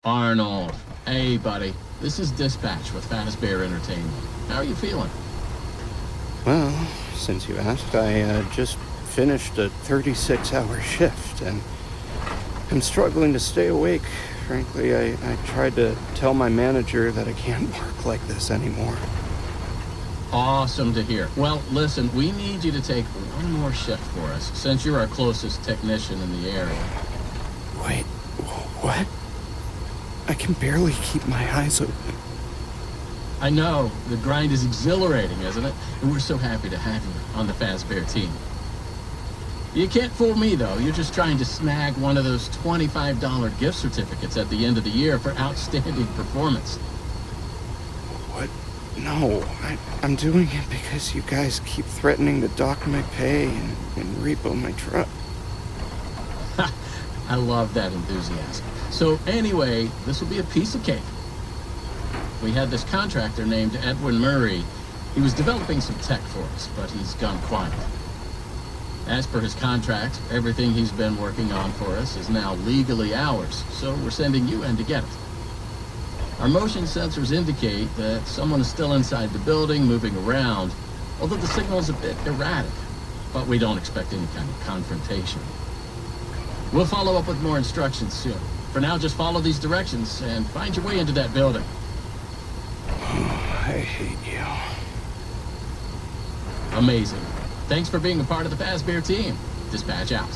Arnold. Hey, buddy. This is Dispatch with Fazbear Entertainment. How are you feeling? Well, since you asked, I just finished a 36-hour shift, and I'm struggling to stay awake. Frankly, I tried to tell my manager that I can't work like this anymore. Awesome to hear. Well, listen, we need you to take one more shift for us, since you're our closest technician in the area. Wait, what? I can barely keep my eyes open. I know, the grind is exhilarating, isn't it? And we're so happy to have you on the Fazbear team. You can't fool me, though. You're just trying to snag one of those $25 gift certificates at the end of the year for outstanding performance. What? No, I'm doing it because you guys keep threatening to dock my pay and repo my truck. I love that enthusiasm. So anyway, this will be a piece of cake. We had this contractor named Edwin Murray. He was developing some tech for us, but he's gone quiet. As per his contract, everything he's been working on for us is now legally ours, so we're sending you in to get it. Our motion sensors indicate that someone is still inside the building, moving around, although the signal is a bit erratic, but we don't expect any kind of confrontation. We'll follow up with more instructions soon. For now, just follow these directions and find your way into that building. I hate you. Amazing. Thanks for being a part of the Fazbear team. Dispatch out.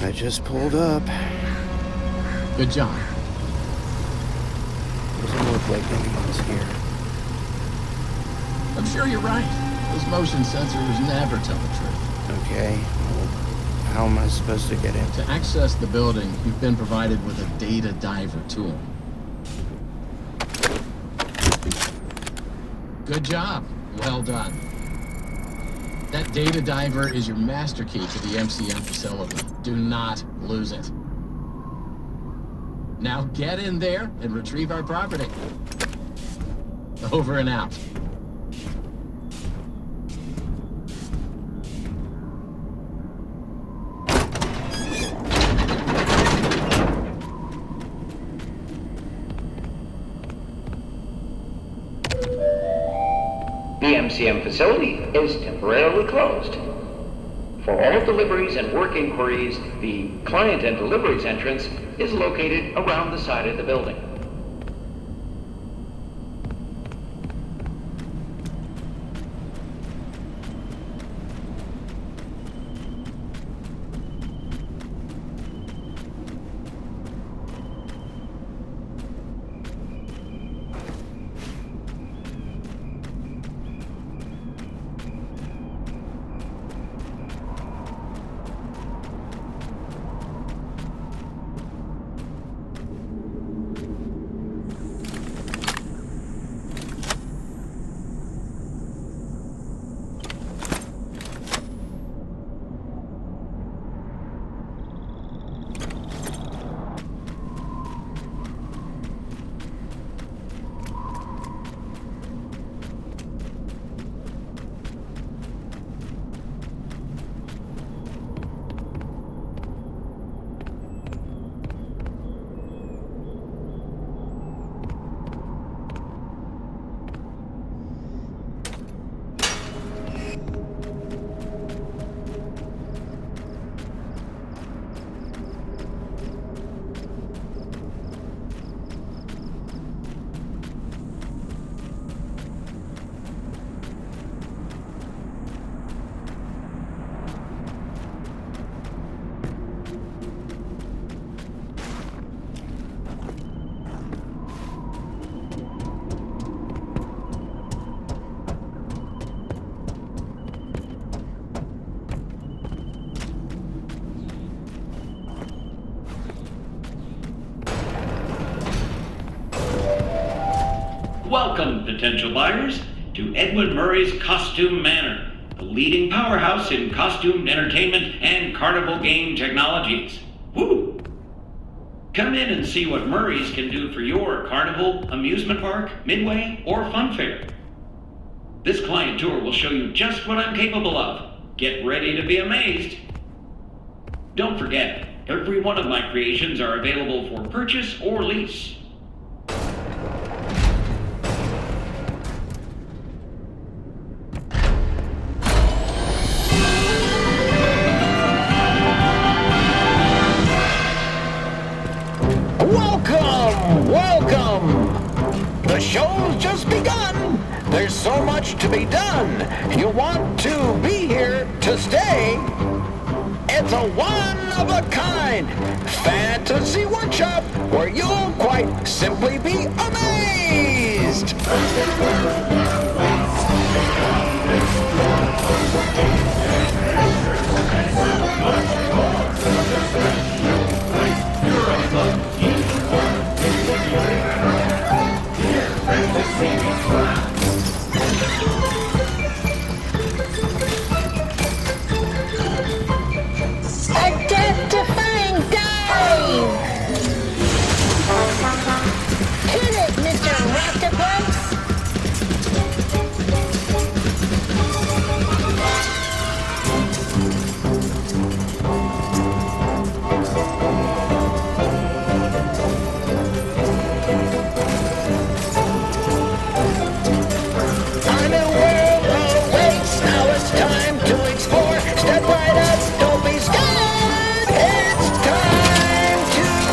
I just pulled up. Good job. Doesn't look like anyone's here. I'm sure you're right. Those motion sensors never tell the truth. Okay, well, how am I supposed to get in? To access the building, you've been provided with a data diver tool. Good job. Well done. That data diver is your master key to the MCM facility. Do not lose it. Now get in there and retrieve our property. Over and out. The MCM facility is temporarily closed. For all deliveries and work inquiries, the client and deliveries entrance is located around the side of the building. Welcome, potential buyers, to Edwin Murray's Costume Manor, the leading powerhouse in costume, entertainment, and carnival game technologies. Woo! Come in and see what Murray's can do for your carnival, amusement park, midway, or fun fair. This client tour will show you just what I'm capable of. Get ready to be amazed. Don't forget, every one of my creations are available for purchase or lease. Welcome! The show's just begun. There's so much to be done. You want to be here to stay. It's a one-of-a-kind fantasy workshop where you'll quite simply be amazed. Identifying dive! Hit it, Mr. Octopus! Our new world awaits. Now it's time to explore. Step right up, don't be scared. It's time to open the door.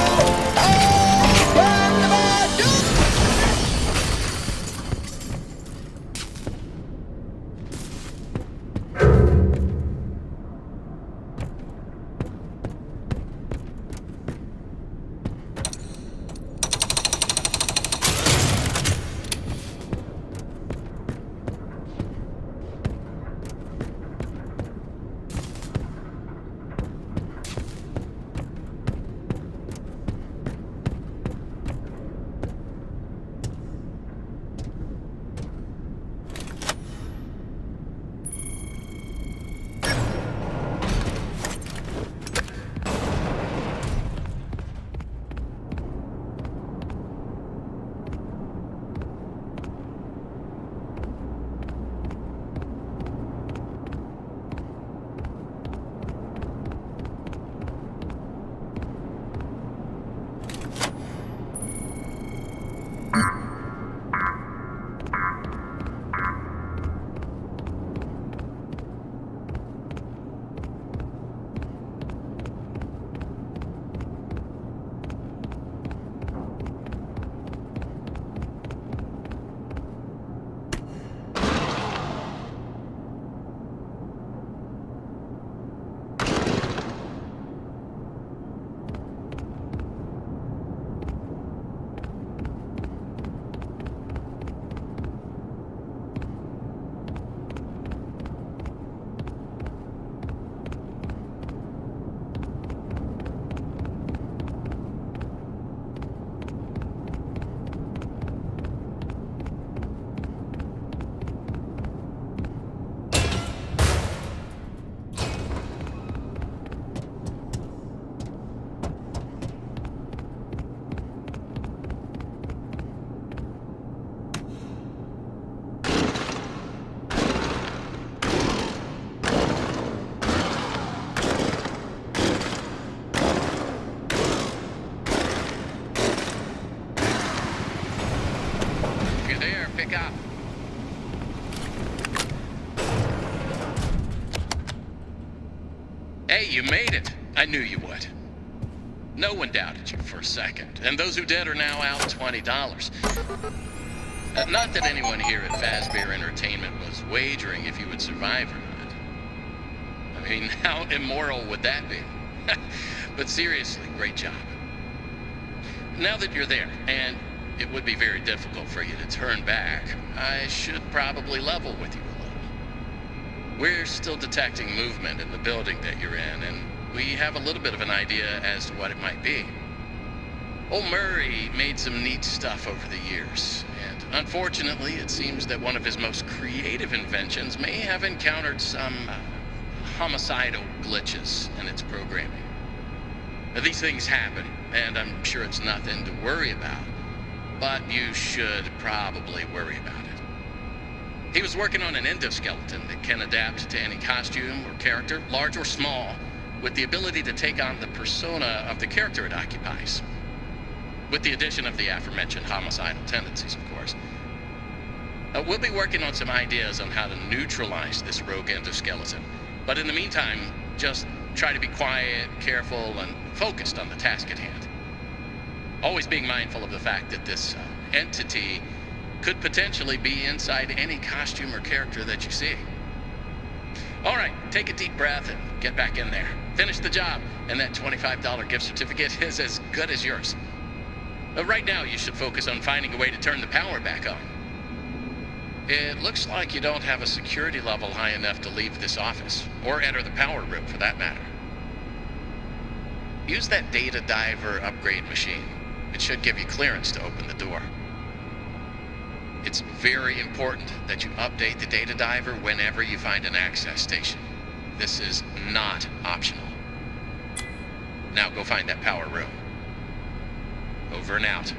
Hey, you made it. I knew you would. No one doubted you for a second, and those who did are now out $20. Not that anyone here at Fazbear Entertainment was wagering if you would survive or not. I mean, how immoral would that be? But seriously, great job. Now that you're there, and it would be very difficult for you to turn back, I should probably level with you a little. We're still detecting movement in the building that you're in, and we have a little bit of an idea as to what it might be. Old Murray made some neat stuff over the years, and unfortunately, it seems that one of his most creative inventions may have encountered some homicidal glitches in its programming. Now, these things happen, and I'm sure it's nothing to worry about, but you should probably worry about it. He was working on an endoskeleton that can adapt to any costume or character, large or small, with the ability to take on the persona of the character it occupies. With the addition of the aforementioned homicidal tendencies, of course. We'll be working on some ideas on how to neutralize this rogue endoskeleton. But in the meantime, just try to be quiet, careful, and focused on the task at hand. Always being mindful of the fact that this entity could potentially be inside any costume or character that you see. All right, take a deep breath and get back in there. Finish the job, and that $25 gift certificate is as good as yours. Right now, you should focus on finding a way to turn the power back on. It looks like you don't have a security level high enough to leave this office, or enter the power room for that matter. Use that data diver upgrade machine. It should give you clearance to open the door. It's very important that you update the data diver whenever you find an access station. This is not optional. Now go find that power room. Over and out.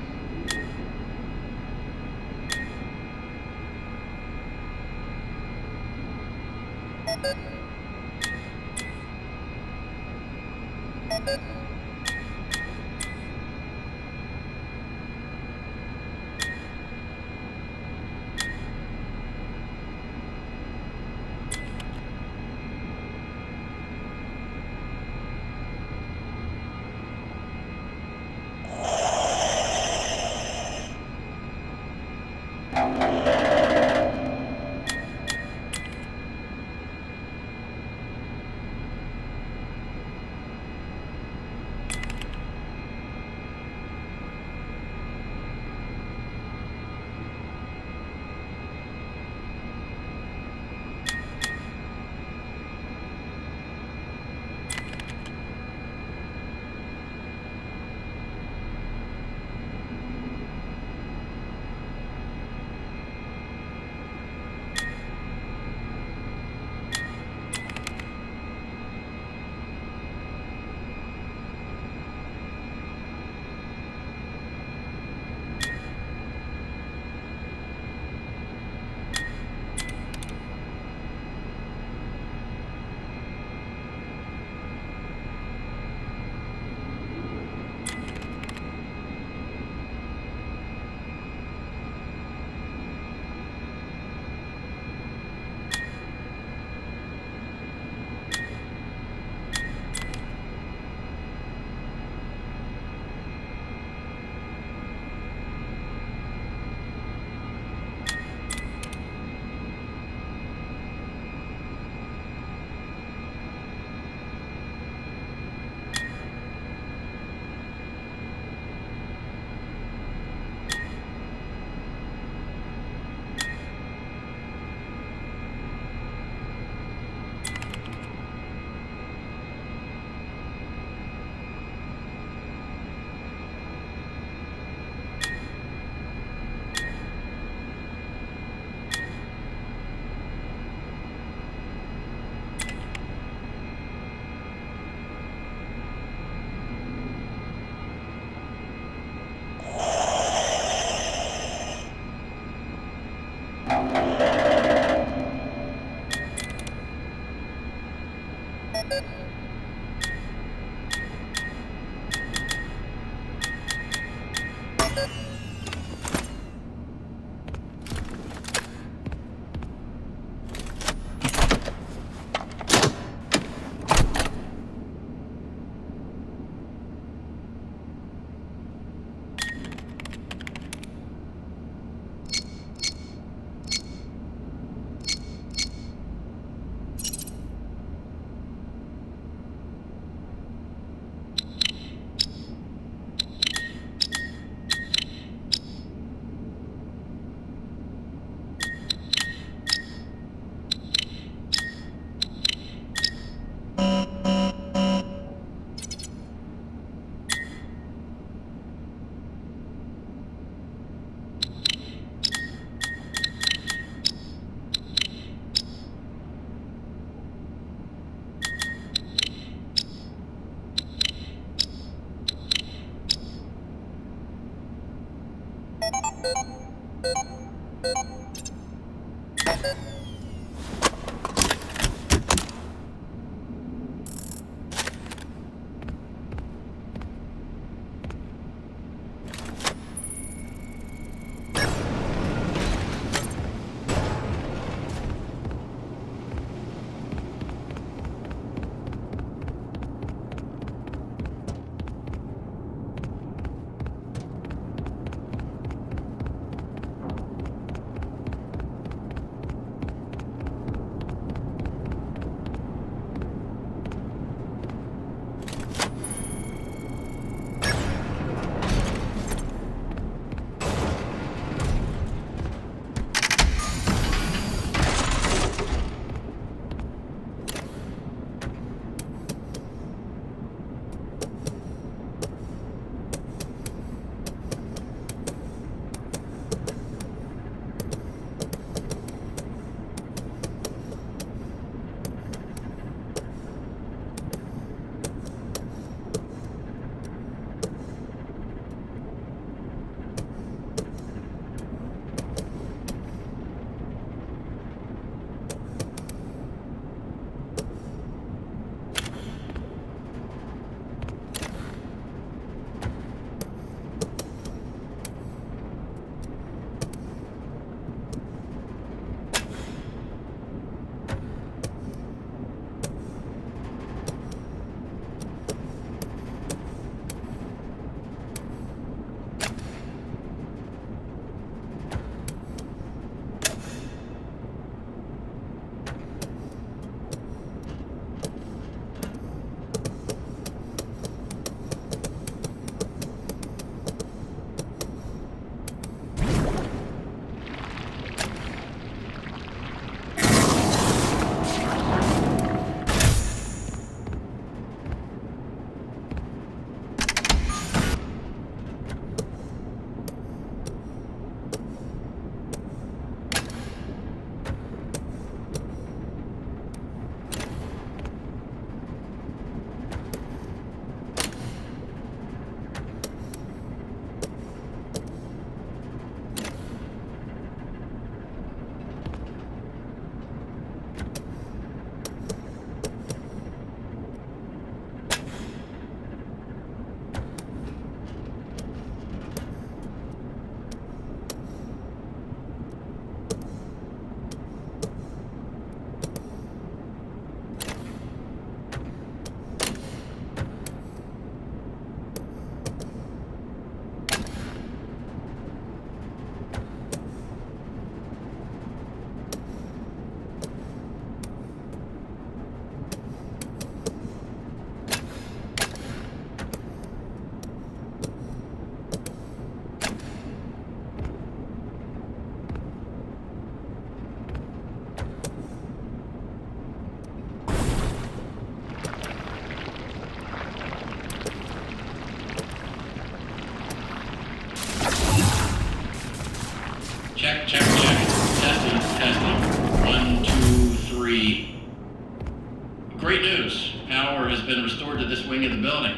news. Power has been restored to this wing of the building.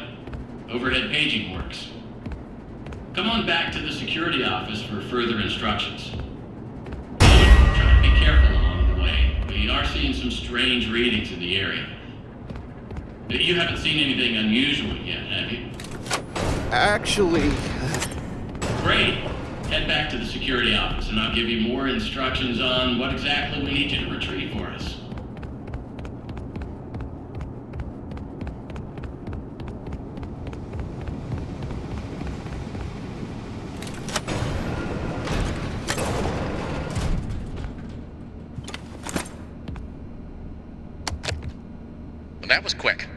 Overhead paging works. Come on back to the security office for further instructions. Try to be careful along the way. We are seeing some strange readings in the area. You haven't seen anything unusual yet, have you? Actually, Great. Head back to the security office and I'll give you more instructions on what exactly we need you to retrieve for us. Well, that was quick.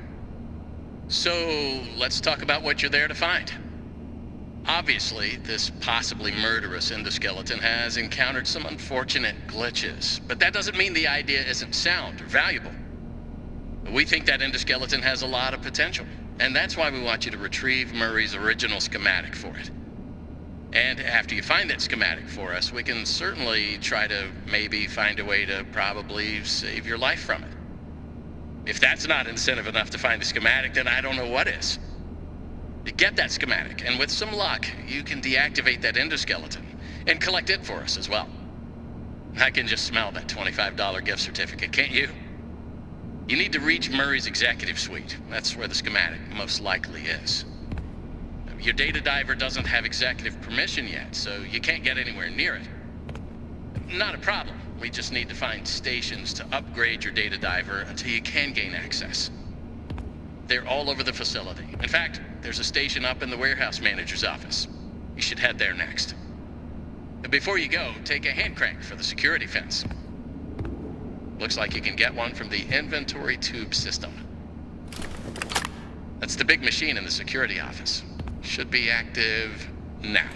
So, let's talk about what you're there to find. Obviously, this possibly murderous endoskeleton has encountered some unfortunate glitches, but that doesn't mean the idea isn't sound or valuable. We think that endoskeleton has a lot of potential, and that's why we want you to retrieve Murray's original schematic for it. And after you find that schematic for us, we can certainly try to maybe find a way to probably save your life from it. If that's not incentive enough to find the schematic, then I don't know what is. Get that schematic, and with some luck, you can deactivate that endoskeleton and collect it for us as well. I can just smell that $25 gift certificate, can't you? You need to reach Murray's executive suite. That's where the schematic most likely is. Your data diver doesn't have executive permission yet, so you can't get anywhere near it. Not a problem. We just need to find stations to upgrade your data diver until you can gain access. They're all over the facility. In fact, there's a station up in the warehouse manager's office. You should head there next. Before you go, take a hand crank for the security fence. Looks like you can get one from the inventory tube system. That's the big machine in the security office. Should be active now.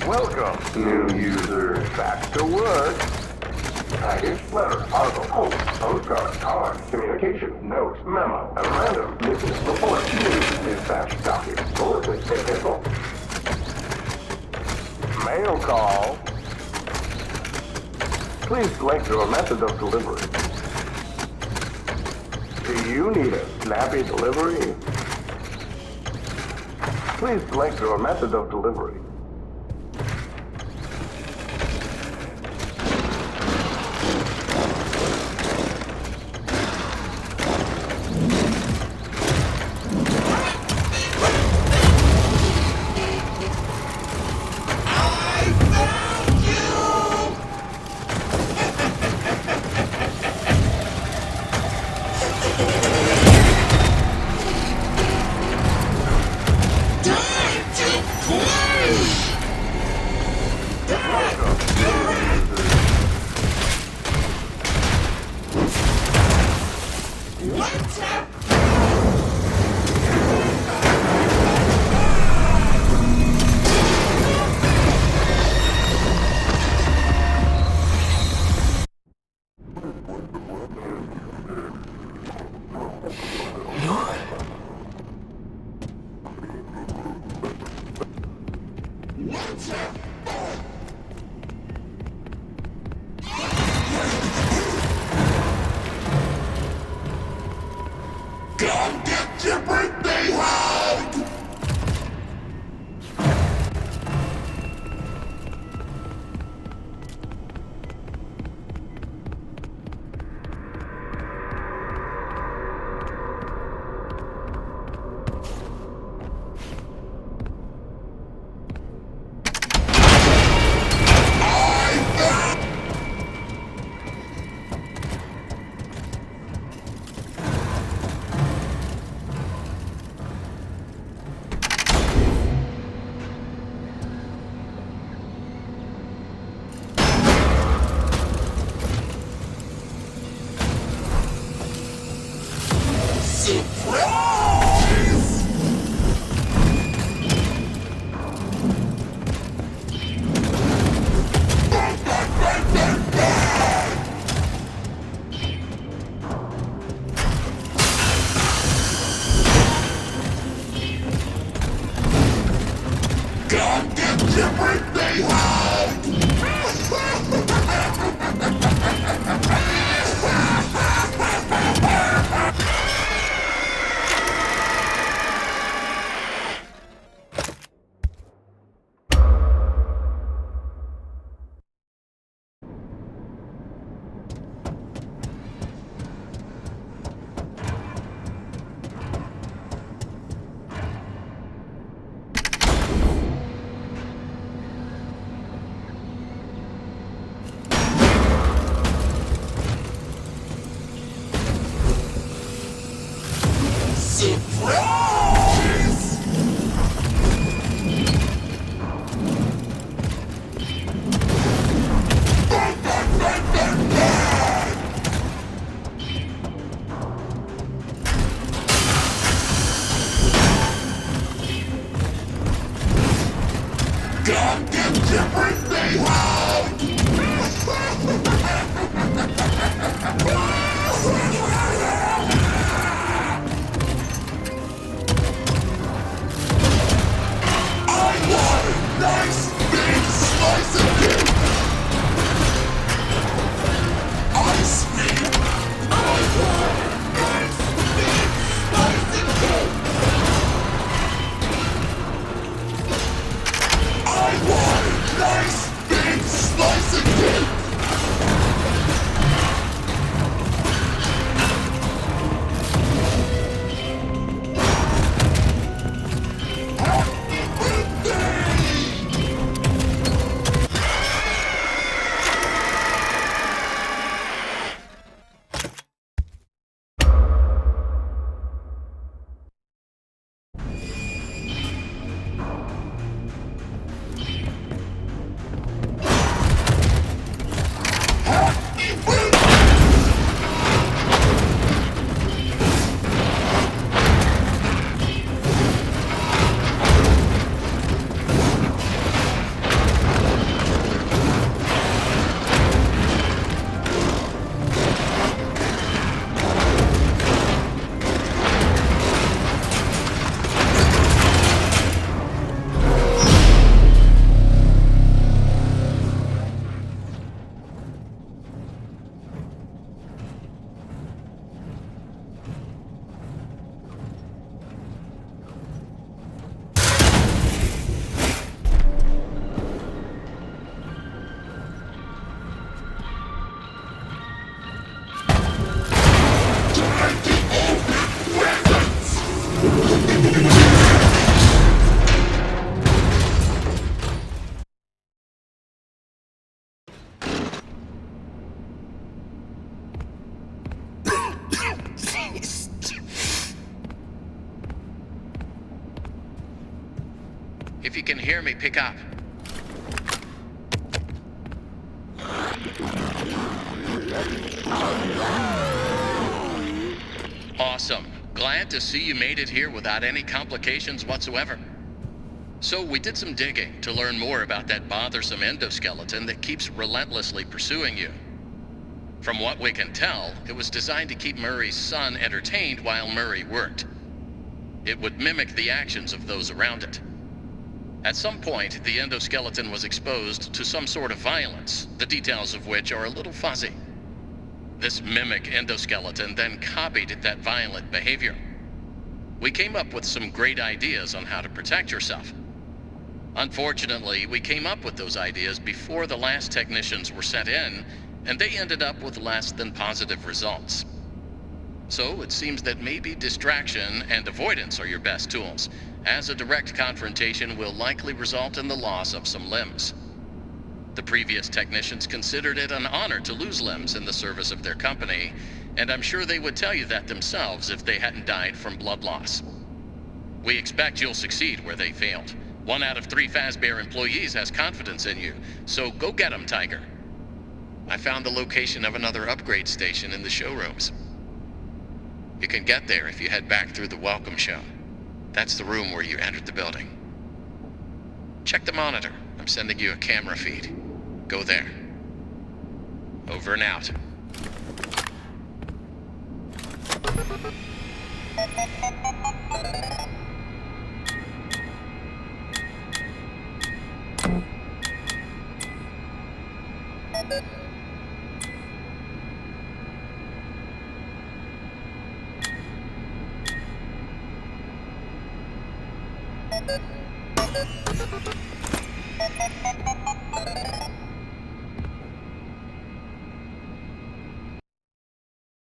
Welcome, new user. Back to work. Package, letter, article, post, postcard, card, communication, note, memo, memorandum, business report, news, dispatch, document, bulletin, epistle. Mail call. Please select your method of delivery. Do you need a snappy delivery? Please select your method of delivery. If you can hear me, pick up. Awesome. Glad to see you made it here without any complications whatsoever. So we did some digging to learn more about that bothersome endoskeleton that keeps relentlessly pursuing you. From what we can tell, it was designed to keep Murray's son entertained while Murray worked. It would mimic the actions of those around it. At some point, the endoskeleton was exposed to some sort of violence, the details of which are a little fuzzy. This mimic endoskeleton then copied that violent behavior. We came up with some great ideas on how to protect yourself. Unfortunately, we came up with those ideas before the last technicians were sent in, and they ended up with less than positive results. So it seems that maybe distraction and avoidance are your best tools, as a direct confrontation will likely result in the loss of some limbs. The previous technicians considered it an honor to lose limbs in the service of their company, and I'm sure they would tell you that themselves if they hadn't died from blood loss. We expect you'll succeed where they failed. 1 out of 3 Fazbear employees has confidence in you, so go get 'em, Tiger. I found the location of another upgrade station in the showrooms. You can get there if you head back through the welcome show. That's the room where you entered the building. Check the monitor. I'm sending you a camera feed. Go there. Over and out.